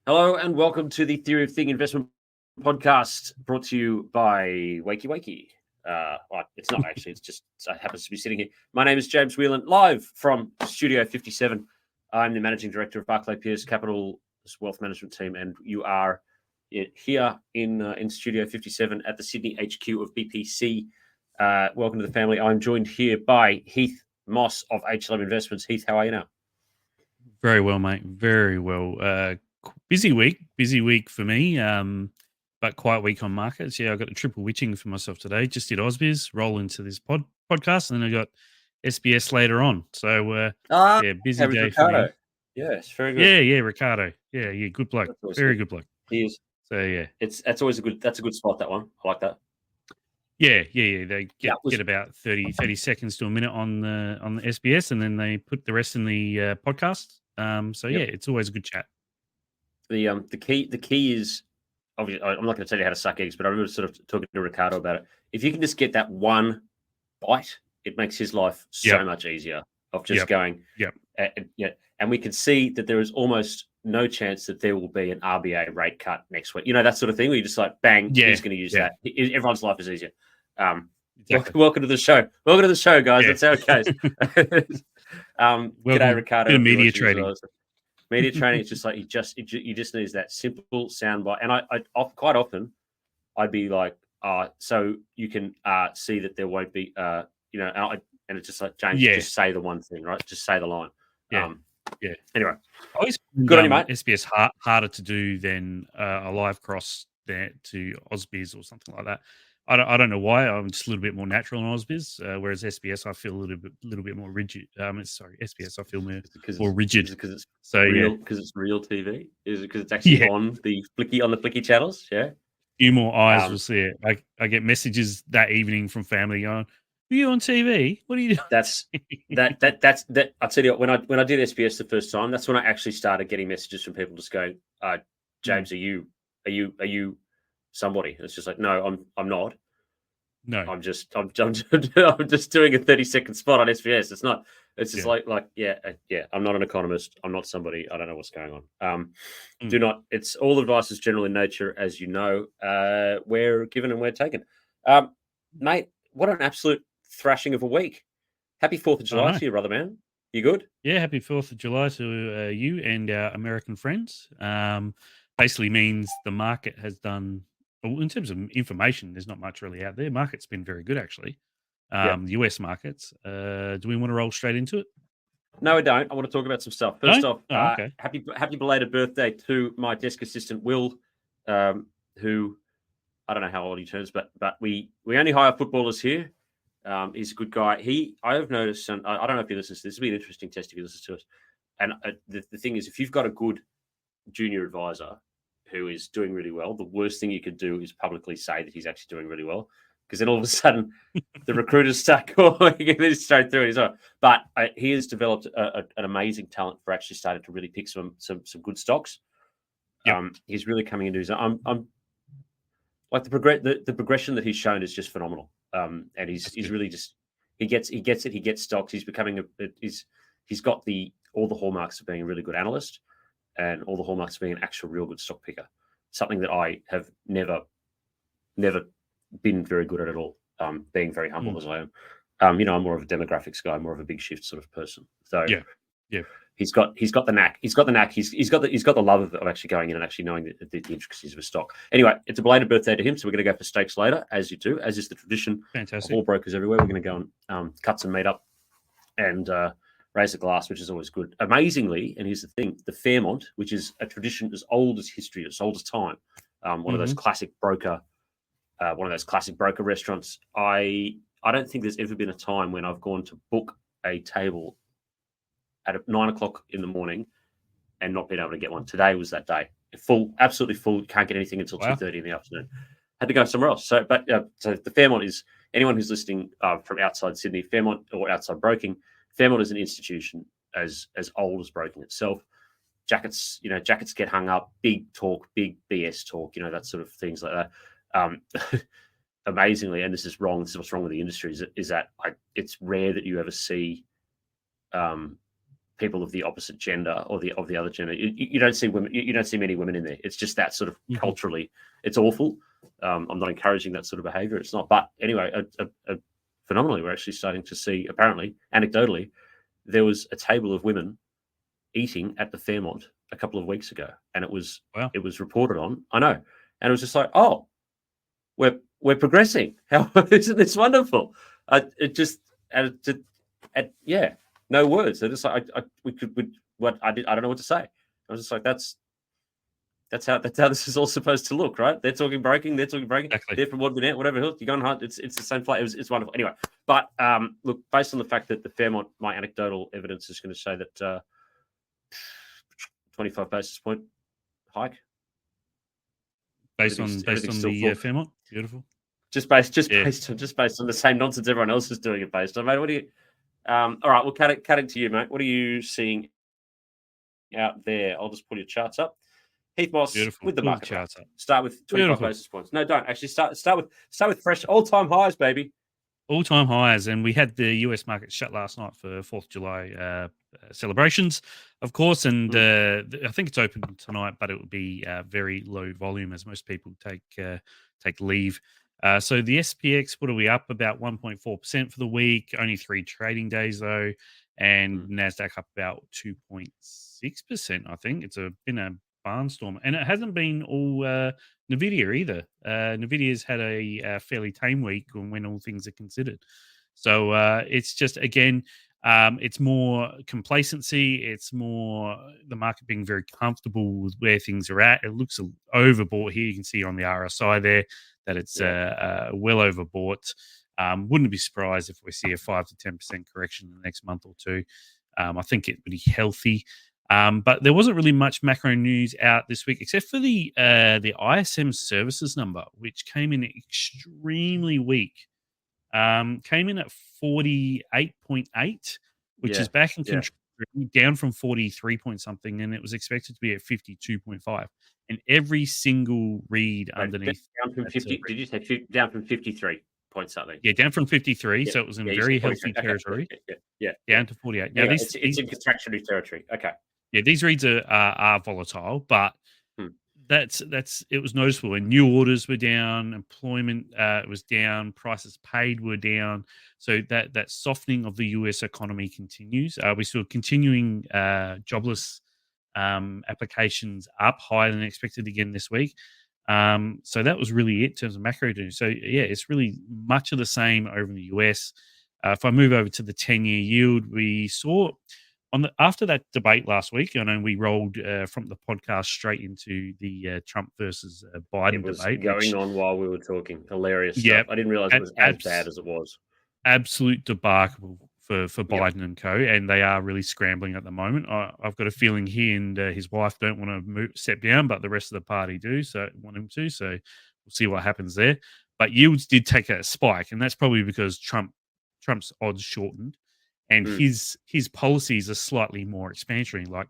Hello and welcome to the Theory of Thing Investment Podcast, brought to you by Wakey Wakey. Well, it's not actually; it's just it happens to be sitting here. My name is James Whelan, live from Studio 57. I'm the managing director of Barclay Pearce Capital's wealth management team, and you are here in Studio 57 at the Sydney HQ of BPC. Welcome to the family. I'm joined here by Heath Moss of HLM Investments. Heath, how are you now? Very well, mate. Very well. Busy week for me, but quiet week on markets. Yeah, I got a triple witching for myself today. Just did Ausbiz, roll into this podcast, and then I got SBS later on. So, busy day Ricardo. for me. Yes, very good. Yeah, Ricardo. Yeah, good bloke. Very good bloke. He is. So, yeah. That's always a good spot, that one. I like that. Yeah. They get about 30 seconds to a minute on the SBS, and then they put the rest in the podcast. It's always a good chat. The key is, obviously, I'm not going to tell you how to suck eggs, but I remember sort of talking to Ricardo about it. If you can just get that one bite, it makes his life so much easier of just going. And we can see that there is almost no chance that there will be an RBA rate cut next week. You know, that sort of thing where you just like, bang, he's going to use that. Everyone's life is easier. Exactly. Welcome to the show. Welcome to the show, guys. That's how it goes. G'day, Ricardo. Media trading. Media training is just like you just need that simple soundbite. And I quite often I'd be like, so you can see that there won't be, and it's just like, James, just say the one thing, right? Just say the line. Anyway, I always good on you, mate. SBS harder to do than a live cross there to Ausbiz or something like that. I don't know why. I'm just a little bit more natural on Ausbiz, whereas SBS I feel a little bit more rigid. SBS I feel more rigid because it's real TV. Is it because it's actually on the flicky channels? Yeah. Few more eyes will see it. I get messages that evening from family going, "Are you on TV? What are you doing?" That's. I tell you what, when I did SBS the first time, that's when I actually started getting messages from people just going, "James, are you somebody?" And it's just like, no, I'm not. No, I'm just doing a 30-second spot on SBS. It's not. It's just I'm not an economist. I'm not somebody. I don't know what's going on. Do not. It's all advice is general in nature, as you know. We're given and we're taken. Mate, what an absolute thrashing of a week. Happy 4th of July to you, brother man. You good? Yeah, happy 4th of July to you and our American friends. Basically means the market has done. Well, in terms of information, there's not much really out there. Market's been very good, actually. The US markets. Do we want to roll straight into it? No, I don't. I want to talk about some stuff. First off, okay. Happy belated birthday to my desk assistant, Will, who I don't know how old he turns, but we only hire footballers here. He's a good guy. I have noticed, and I don't know if you listen to this. This will be an interesting test if you listen to us. And the thing is, if you've got a good junior advisor who is doing really well, the worst thing you could do is publicly say that he's actually doing really well, because then all of a sudden the recruiters start calling straight through. But he has developed an amazing talent for actually starting to really pick some good stocks. He's really coming into his. I'm like the progression that he's shown is just phenomenal. And he's really just he gets it. He gets stocks. He's becoming he's got all the hallmarks of being a really good analyst, and all the hallmarks of being an actual real good stock picker. Something that I have never been very good at all. Being very humble as I am. I'm more of a demographics guy, more of a big shift sort of person. So he's got the knack. He's got the knack. He's got the love of actually going in and actually knowing the intricacies of a stock. Anyway, it's a belated birthday to him, so we're going to go for steaks later, as you do, as is the tradition. Fantastic. Of all brokers everywhere. We're going to go and cut some meat up and raise a glass, which is always good. Amazingly, and here's the thing: the Fairmont, which is a tradition as old as history, as old as time, one of those classic broker restaurants. I don't think there's ever been a time when I've gone to book a table at 9 o'clock in the morning and not been able to get one. Today was that day. Full, absolutely full. Can't get anything until 2:30 in the afternoon. Had to go somewhere else. So the Fairmont is, anyone who's listening from outside Sydney, Fairmont or outside broking, Fairmont is an institution as old as broking itself. Jackets get hung up, big talk, big BS talk, that sort of things like that. Amazingly, and this is wrong. This is what's wrong with the industry. Is that it's rare that you ever see people of the opposite gender or of the other gender. You don't see women. You don't see many women in there. It's just that sort of culturally, it's awful. I'm not encouraging that sort of behaviour. It's not. But anyway, phenomenally, we're actually starting to see. Apparently, anecdotally, there was a table of women eating at the Fairmont a couple of weeks ago, and it was reported on. I know, and it was just like, oh, we're progressing. How isn't this wonderful? Yeah, no words. They're just like I don't know what to say. I was just like, that's how this is all supposed to look, right? They're talking breaking. Exactly. They're from what whatever. You're going hard. It's the same play. It's wonderful. Anyway, but look, based on the fact that the Fairmont, my anecdotal evidence is going to say that 25 basis point hike. Based on the Fairmont, beautiful. Just based on the same nonsense everyone else is doing it based on, mate. What do you? All right, we'll cutting to you, mate. What are you seeing out there? I'll just pull your charts up. Heath Moss with the market charts up. Start with 25 basis points. No, don't actually start with fresh all-time highs, baby. All-time highs, and we had the US market shut last night for 4th of July celebrations, of course, and I think it's open tonight, but it will be very low volume as most people take leave. So the SPX, what are we up? About 1.4% for the week, only 3 trading days though, and NASDAQ up about 2.6%, I think. It's been a barnstorm, and it hasn't been all Nvidia either. Nvidia's had a fairly tame week when all things are considered. So it's just, again, it's more complacency. It's more the market being very comfortable with where things are at. It looks overbought here. You can see on the RSI there that it's well overbought. Wouldn't be surprised if we see a 5 to 10% correction in the next month or two. I think it would be healthy. But there wasn't really much macro news out this week, except for the ISM services number, which came in extremely weak. Came in at 48.8, which is back in control, down from 43 point something, and it was expected to be at 52.5. And every single read underneath down from 50. Did you say down from 53 point something? Yeah, down from 53. So it was in very healthy territory. Down to 48. Now it's in contractionary territory. Okay. Yeah, these reads are volatile, but it was noticeable. And new orders were down, employment was down, prices paid were down. So that softening of the US economy continues. We saw continuing jobless applications up higher than expected again this week. So that was really it in terms of macro news. So yeah, it's really much of the same over in the US. If I move over to the 10-year yield, we saw after that debate last week, I know we rolled from the podcast straight into the Trump versus Biden debate. Going on while we were talking. Hilarious stuff. I didn't realize it was as bad as it was. Absolute debacle for Biden and co. And they are really scrambling at the moment. I've got a feeling he and his wife don't want to step down, but the rest of the party do. So want him to. So we'll see what happens there. But yields did take a spike, and that's probably because Trump's odds shortened. And his policies are slightly more expansionary. Like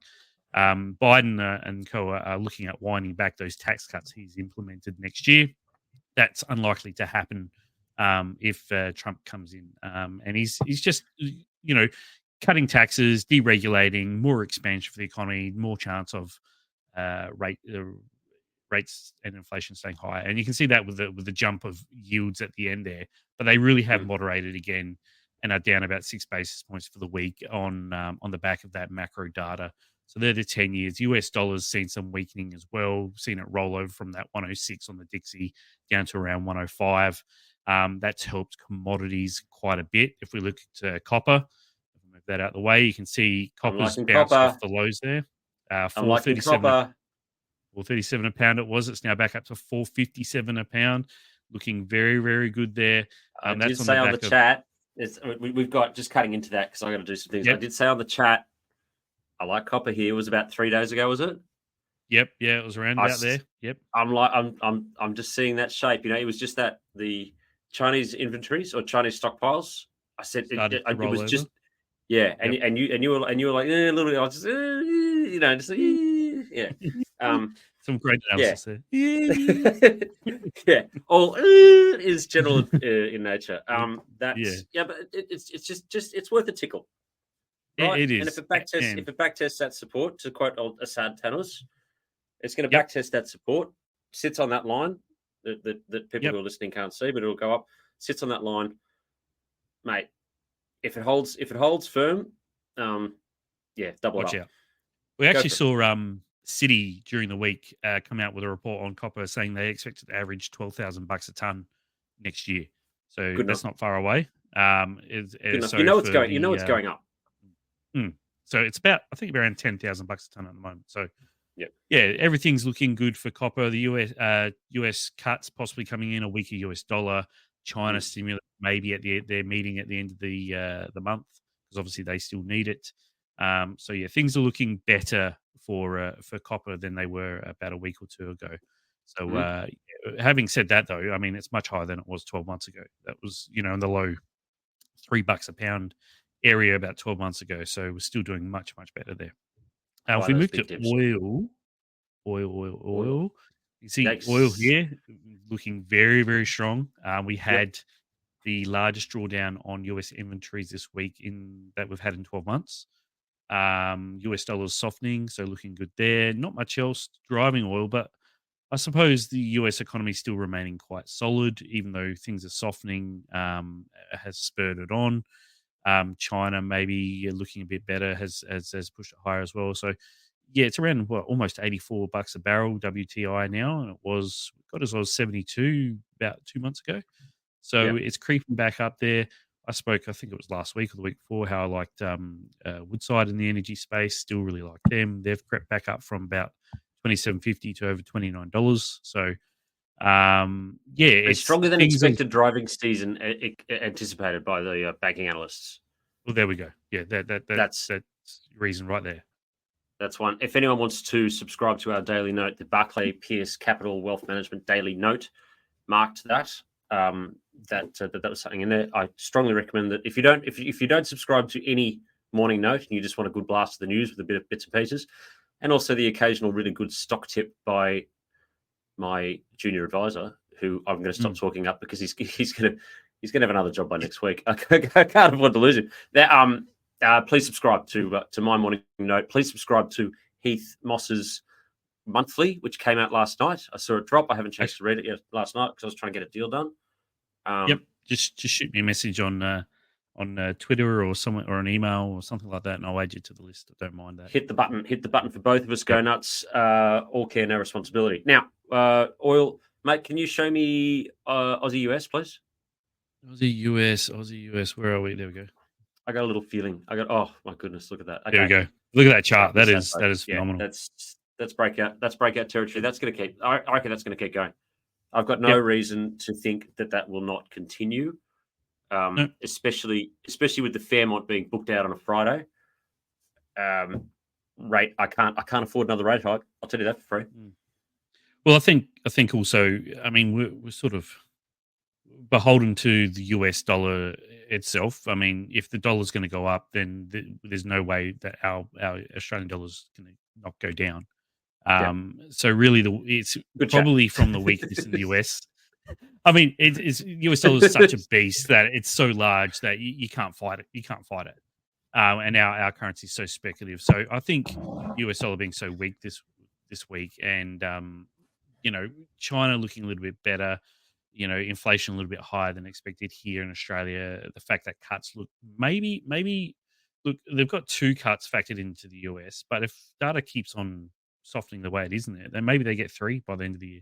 Biden and co are looking at winding back those tax cuts he's implemented next year. That's unlikely to happen if Trump comes in. And he's just, cutting taxes, deregulating, more expansion for the economy, more chance of rates and inflation staying higher. And you can see that with the jump of yields at the end there. But they really have moderated again, and are down about 6 basis points for the week on the back of that macro data. So they're the 10 years. US dollars seen some weakening as well. Seen it roll over from that 106 on the Dixie down to around 105. That's helped commodities quite a bit. If we look at copper, move that out of the way, you can see copper's bounced off the lows there. 437 a pound it was. It's now back up to 457 a pound. Looking very, very good there. I did say on the chat, we've got, just cutting into that because I got to do some things. I did say on the chat, I like copper here. It was about 3 days ago, was it? Yep, yeah, it was around about there. Yep. I'm just seeing that shape. It was just that the Chinese inventories or Chinese stockpiles. I said it was over. Just and you were like a little bit. I was just some great analysis there. Yeah, all is general in nature. But it's just it's worth a tickle. right? It And if is. it backtests that support, to quote old Assad Tanos, it's going to backtest that support, sits on that line that people who are listening can't see, but it'll go up, sits on that line, mate. If it holds firm, double Watch it up. out. We actually saw City during the week come out with a report on copper saying they expected to average $12,000 a ton next year. So Good that's enough. not far away. Good enough. So You know it's going up. So it's about, I think, around $10,000 a ton at the moment. So yeah, everything's looking good for copper. The US cuts possibly coming in, a weaker US dollar. China stimulus maybe at their meeting at the end of the month, because obviously they still need it. So things are looking better for copper than they were about a week or two ago. So having said that, though, I mean, it's much higher than it was 12 months ago. That was in the low $3 a pound area about 12 months ago. So we're still doing much better there. If we move to oil, you see oil here looking very, very strong. We had the largest drawdown on US inventories this week that we've had in 12 months. US dollars softening, so looking good there. Not much else driving oil, but I suppose the US economy is still remaining quite solid, even though things are softening, has spurred it on. China maybe looking a bit better, has pushed it higher as well. So it's around almost $84 a barrel WTI now, and it got as low as 72 about 2 months ago. So it's creeping back up there. I think it was last week or the week before, how I liked Woodside in the energy space. Still really like them. They've crept back up from about $27.50 to over $29. So it's stronger than expected driving season anticipated by the banking analysts. Well, there we go. Yeah, that's reason right there. That's one. If anyone wants to subscribe to our daily note, the Barclay Pierce Capital Wealth Management Daily Note marked that. That was something in there. I strongly recommend that if you don't subscribe to any morning note and you just want a good blast of the news with a bit of bits and pieces, and also the occasional really good stock tip by my junior advisor, who I'm going to stop talking up because he's going to have another job by next week. I can't afford to lose him. Please subscribe to my morning note. Please subscribe to Heath Moss's monthly, which came out last night. I saw it drop. I haven't changed to read it yet last night because I was trying to get a deal done. Just shoot me a message on Twitter or somewhere, or an email or something like that, and I'll add you to the list. I don't mind that. Hit the button for both of us. Go nuts. All care, no responsibility. Now, oil, mate. Can you show me Aussie US, please? Aussie US. Where are we? There we go. I got a little feeling. Oh my goodness, look at that. Okay. There we go. Look at that chart. That is phenomenal. That's breakout. That's breakout territory. That's going to keep. I reckon that's going to keep going. I've got no reason to think that will not continue. No. Especially with the Fairmont being booked out on a Friday. Rate. I can't afford another rate hike. I'll tell you that for free. Well, I think also. I mean, we're sort of beholden to the US dollar itself. I mean, if the dollar's going to go up, then there's no way that our Australian dollar's going to not go down. So really, it's good probably from the weakness in the US. I mean, it's US dollar is such a beast that it's so large that you can't fight it. You can't fight it. And our currency is so speculative. So I think US dollar being so weak this week, and China looking a little bit better. Inflation a little bit higher than expected here in Australia. The fact that cuts look maybe look, they've got 2 cuts factored into the US, but if data keeps on softening the way it is in there, then maybe they get 3 by the end of the year.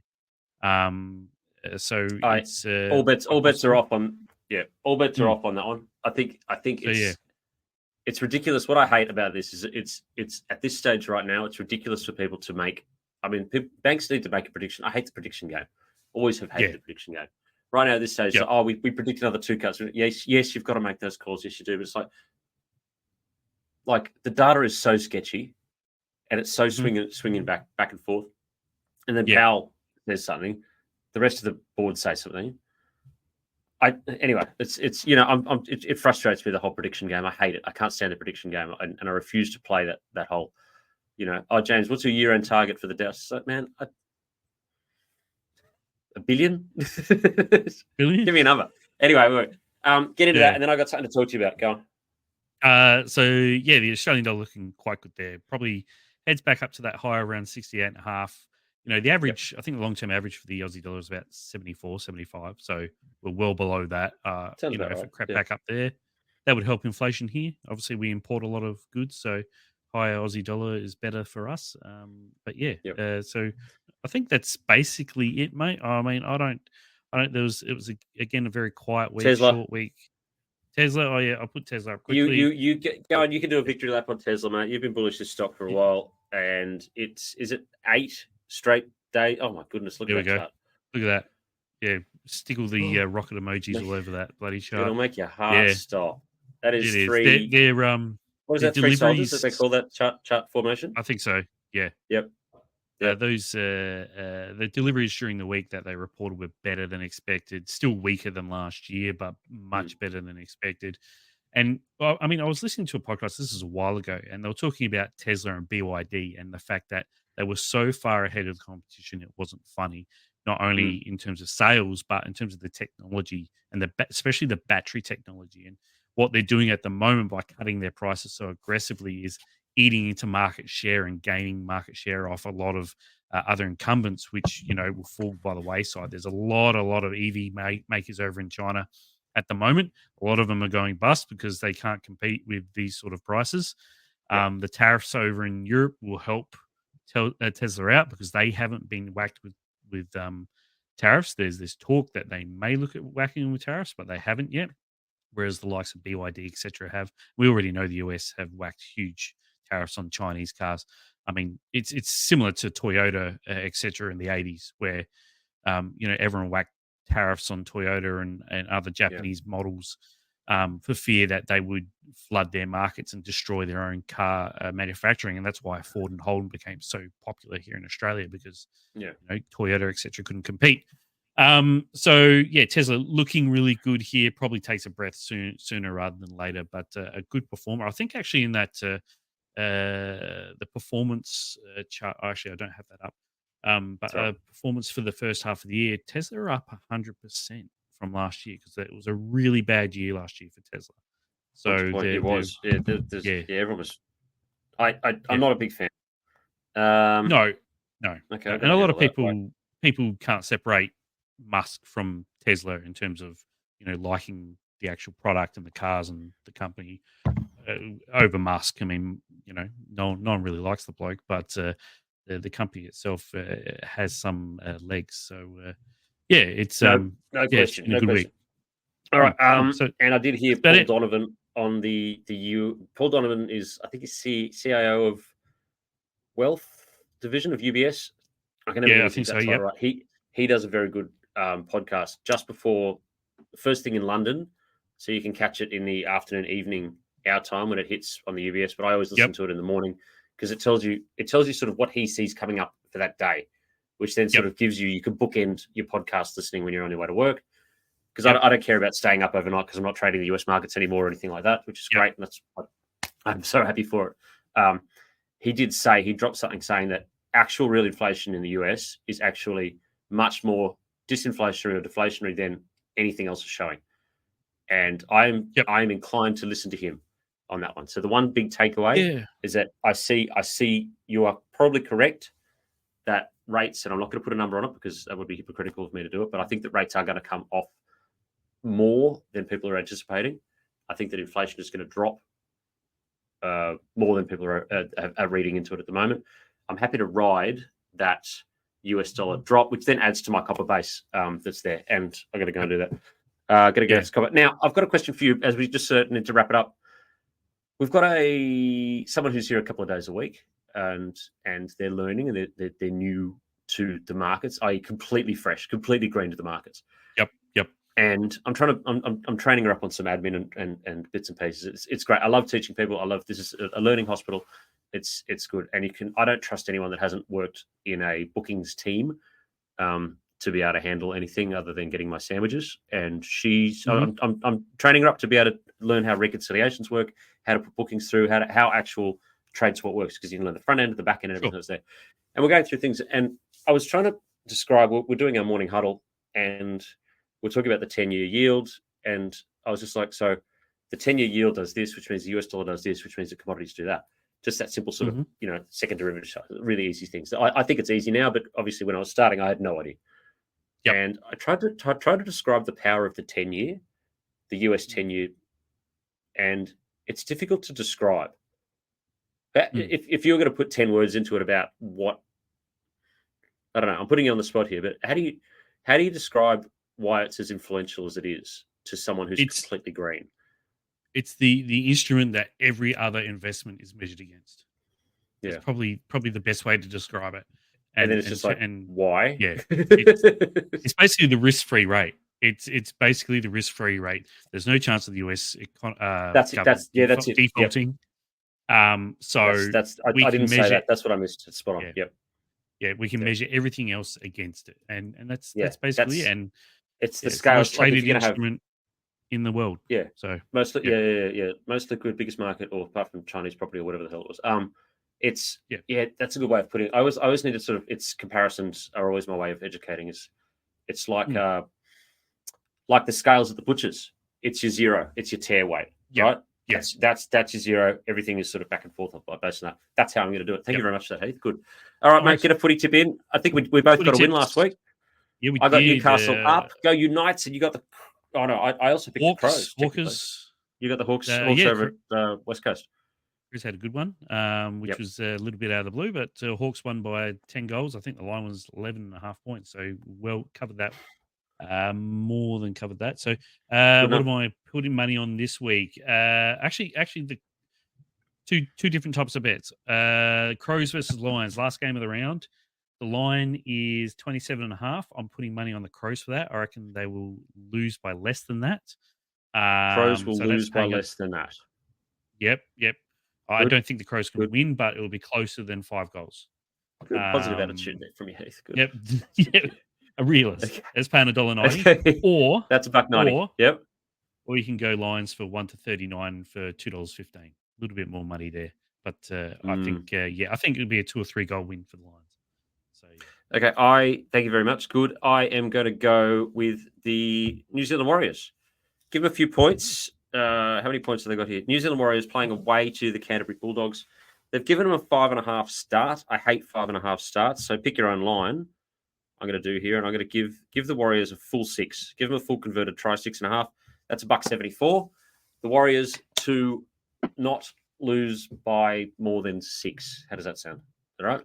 So it's all bets are off on all bets are off on that one. I think it's ridiculous. What I hate about this is it's at this stage right now, it's ridiculous for people to make. I mean, banks need to make a prediction. I hate the prediction game. Always have hated the prediction game. Right now at this stage, so, we predict another 2 cuts. Yes, you've got to make those calls. Yes, you do. But it's like the data is so sketchy, and it's so swinging back and forth. And then Powell says something, the rest of the board say something. Anyway, it frustrates me, the whole prediction game. I hate it. I can't stand the prediction game, and I refuse to play that whole. James, what's your year-end target for the Dow? So, man, $1 billion? Billion? Give me a number. Anyway, get into that, and then I got something to talk to you about. Go on. So yeah, the Australian dollar looking quite good there. Probably heads back up to that high around 68.5. The average, I think the long-term average for the Aussie dollar is about 74, 75. So we're well below that. Sounds about If right. it crept Yeah. back up there, that would help inflation here. Obviously, we import a lot of goods, so higher Aussie dollar is better for us. But yeah, Yep. so I think that's basically it, mate. I mean, I don't. It was again a very quiet week, Tesla. short week. Tesla. Oh yeah, I'll put Tesla up You quickly. go on. You can do a victory lap on Tesla, mate. You've been bullish this stock for a while, and is it 8 straight days? Oh my goodness, look There we at that go. chart. Look at that. Yeah, stickle the rocket emojis all over that bloody It'll chart. make your heart Yeah, stop. That it is is. three. What is Their that? Three soldiers that they deliveries. call that chart formation. I think so. Yeah. Yep. Yep. The deliveries during the week that they reported were better than expected. Still weaker than last year, but Mm. much better than expected. And I mean, I was listening to a podcast. This is a while ago, and they were talking about Tesla and BYD and the fact that they were so far ahead of the competition. It wasn't funny, not only in terms of sales, but in terms of the technology and especially the battery technology. And what they're doing at the moment by cutting their prices so aggressively is eating into market share and gaining market share off a lot of other incumbents, which will fall by the wayside. There's a lot of EV makers over in China at the moment. A lot of them are going bust because they can't compete with these sort of prices. Yep. The tariffs over in Europe will help Tesla out because they haven't been whacked with tariffs. There's this talk that they may look at whacking with tariffs, but they haven't yet. Whereas the likes of BYD, etc., have. We already know the US have whacked huge tariffs on Chinese cars. I mean, it's similar to Toyota, etc., in the 80s, where everyone whacked tariffs on Toyota and other Japanese models for fear that they would flood their markets and destroy their own car manufacturing. And that's why Ford and Holden became so popular here in Australia because Toyota, etc., couldn't compete. So yeah, Tesla looking really good here. Probably takes a breath sooner rather than later, but a good performer. I think actually in that the performance chart. Actually, I don't have that up. But performance for the first half of the year, Tesla are up 100% from last year because it was a really bad year last year for Tesla. So it was. Everyone was. I'm not a big fan. No. Okay, And a lot of people can't separate Musk from Tesla in terms of liking the actual product and the cars and the company over Musk. I mean, no one really likes the bloke, but the company itself has some legs. So yeah, it's no yeah, question, it's been a good week. All right, and I did hear Paul Donovan on the Paul Donovan is, I think he's CIO of Wealth Division of UBS. I can never get his exact title right. He does a very good podcast just before the first thing in London, so you can catch it in the afternoon, evening, our time when it hits on the UBS. But I always listen to it in the morning because it tells you sort of what he sees coming up for that day, which then sort of gives you can bookend your podcast listening when you're on your way to work. Because I don't care about staying up overnight because I'm not trading the US markets anymore or anything like that, which is great. And I'm so happy for it. He dropped something saying that actual real inflation in the US is actually much more disinflationary or deflationary than anything else is showing. And I'm inclined to listen to him on that one. So the one big takeaway is that I see you are probably correct that rates, and I'm not going to put a number on it because that would be hypocritical of me to do it, but I think that rates are going to come off more than people are anticipating. I think that inflation is going to drop more than people are reading into it at the moment. I'm happy to ride that US dollar drop, which then adds to my copper base that's there. And I'm going to go and do that. Going to get this cover. Now, I've got a question for you as we just need to wrap it up. We've got someone who's here a couple of days a week, and they're learning and they're new to the markets, i.e., completely fresh, completely green to the markets. Yep. And I'm training her up on some admin and bits and pieces. It's great. I love teaching people. This is a learning hospital. It's good. And I don't trust anyone that hasn't worked in a bookings team to be able to handle anything other than getting my sandwiches. And I'm training her up to be able to learn how reconciliations work, how to put bookings through, how actual trade swap works, because you can learn the front end, the back end, and everything that's there. And we're going through things. And I was trying to describe, we're doing our morning huddle, and we're talking about the 10-year yield. And I was just like, so the 10-year yield does this, which means the US dollar does this, which means the commodities do that. Just that simple sort of, second derivative chart. Really easy things. I think it's easy now, but obviously when I was starting, I had no idea. Yep. And I tried to describe the power of the 10-year, the US 10-year, and it's difficult to describe. If you're going to put 10 words into it about what, I don't know, I'm putting you on the spot here, but how do you describe why it's as influential as it is to someone who's completely green? It's the instrument that every other investment is measured against. Yeah, it's probably the best way to describe it. And then it's just like, why? Yeah, it's basically the risk-free rate. It's basically the risk-free rate. There's no chance of the US defaulting. Yep. So I didn't say that. That's what I missed. It's spot on. Yeah, we can measure everything else against it, and that's basically it. And it's the scale. Most traded instrument in the world. Yeah. So most liquid, biggest market, or apart from Chinese property or whatever the hell it was. It's that's a good way of putting it. I always need to sort of, its comparisons are always my way of educating. It's like the scales at the butchers. It's your zero. It's your tear weight, right? Yes, that's your zero. Everything is sort of back and forth based on that. That's how I'm going to do it. Thank you very much for that, Heath. Good. All right, mate. Get a footy tip in. I think we both got a win last week. Yeah, I got Newcastle up. Go Unites, and you got the. Oh no, I also picked the Crows. Hawkers. You got the Hawks over at West Coast. Chris had a good one, which was a little bit out of the blue, but Hawks won by 10 goals. I think the line was 11.5 points, so well covered that. More than covered that. So what am I putting money on this week? Actually the two different types of bets. Crows versus Lions, last game of the round. The line is 27.5. I'm putting money on the Crows for that. I reckon they will lose by less than that. Crows will lose by less than that. Yep. I don't think the Crows can win, but it will be closer than 5 goals. Good positive attitude there from you, Heath. Good. Yep. A realist. Okay. It's paying $1.90. Okay. Or that's $1.90. Yep. Or you can go Lions for 1-39 for $2.15. A little bit more money there. But I think I think it'll be a 2 or 3 goal win for the Lions. So okay, I thank you very much. Good. I am going to go with the New Zealand Warriors. Give them a few points. How many points have they got here? New Zealand Warriors playing away to the Canterbury Bulldogs. They've given them a 5.5 start. I hate 5.5 starts, so pick your own line. I'm going to do here, and I'm going to give the Warriors a full 6. Give them a full converted try, 6.5. That's $1.74. The Warriors to not lose by more than 6. How does that sound? All right.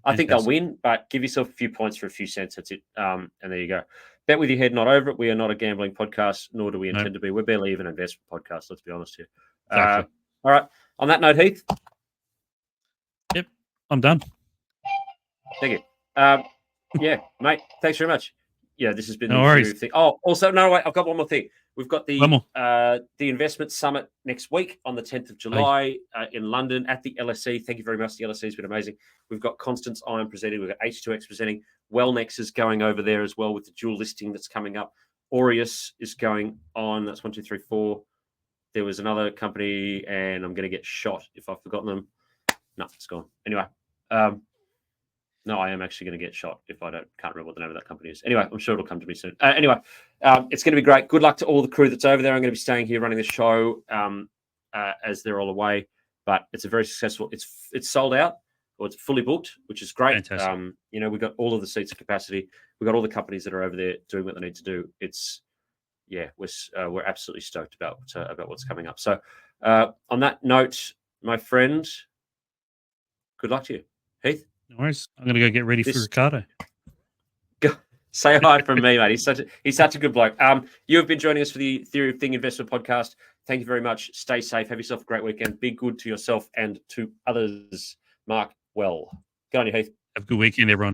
I think they'll win, but give yourself a few points for a few cents. That's it. And there you go. Bet with your head not over it. We are not a gambling podcast, nor do we intend to be. We're barely even an investment podcast, let's be honest here. Exactly. All right. On that note, Heath. Yep. I'm done. Thank you. Yeah, mate. Thanks very much. Yeah, this has been no worries. Thing. Oh, also, no, wait. I've got one more thing. We've got the investment summit next week on the 10th of July in London at the LSE. Thank you very much. The LSE has been amazing. We've got Constance Iron presenting. We've got H2X presenting. Wellnex is going over there as well with the dual listing that's coming up. Aureus is going on. That's 1, 2, 3, 4. There was another company, and I'm going to get shot if I've forgotten them. No, it's gone. Anyway, no, I am actually going to get shot if I can't remember what the name of that company is. Anyway, I'm sure it'll come to me soon. Anyway, it's going to be great. Good luck to all the crew that's over there. I'm going to be staying here running the show as they're all away. But it's a very successful. It's sold out, or it's fully booked, which is great. Fantastic. We've got all of the seats at capacity. We've got all the companies that are over there doing what they need to do. We're absolutely stoked about what's coming up. So on that note, my friend, good luck to you, Heath. No worries. I'm going to go get ready for Ricardo. Say hi from me, mate. He's such a good bloke. You have been joining us for the Theory of Thing Investment podcast. Thank you very much. Stay safe. Have yourself a great weekend. Be good to yourself and to others. Mark well. Good on you, Heath. Have a good weekend, everyone.